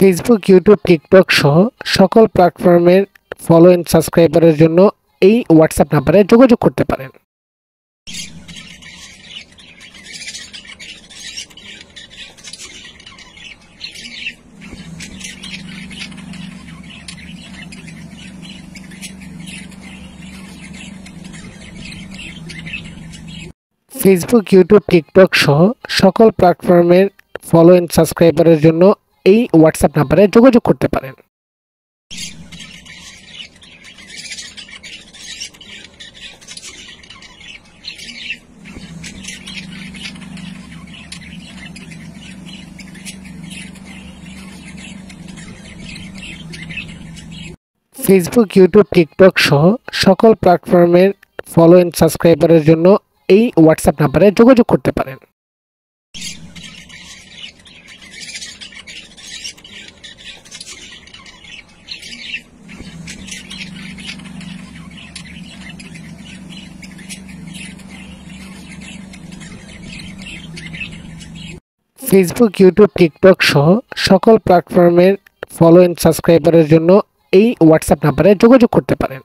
Facebook, YouTube, TikTok সহ সকল প্ল্যাটফর্মের ফলো এন্ড সাবস্ক্রাইবারের জন্য এই হোয়াটসঅ্যাপ নাম্বারে যোগাযোগ করতে পারেন। ফেসবুক, ইউটিউব, টিকটক সহ সকল প্ল্যাটফর্মের ফলো এন্ড সাবস্ক্রাইবারের জন্য এই হোয়াটসঅ্যাপ নাম্বারে যোগাযোগ করতে পারেন। ফেসবুক, ইউটিউব, টিকটক সহ সকল প্ল্যাটফর্মের ফলো এন্ড সাবস্ক্রাইবারের জন্য এই হোয়াটসঅ্যাপ নাম্বারে যোগাযোগ করতে পারেন। ফেসবুক, ইউটিউব, টিকটক সহ সকল প্ল্যাটফর্মের ফলো এন্ড সাবস্ক্রাইবারের জন্য এই হোয়াটসঅ্যাপ নাম্বারে যোগাযোগ করতে পারেন।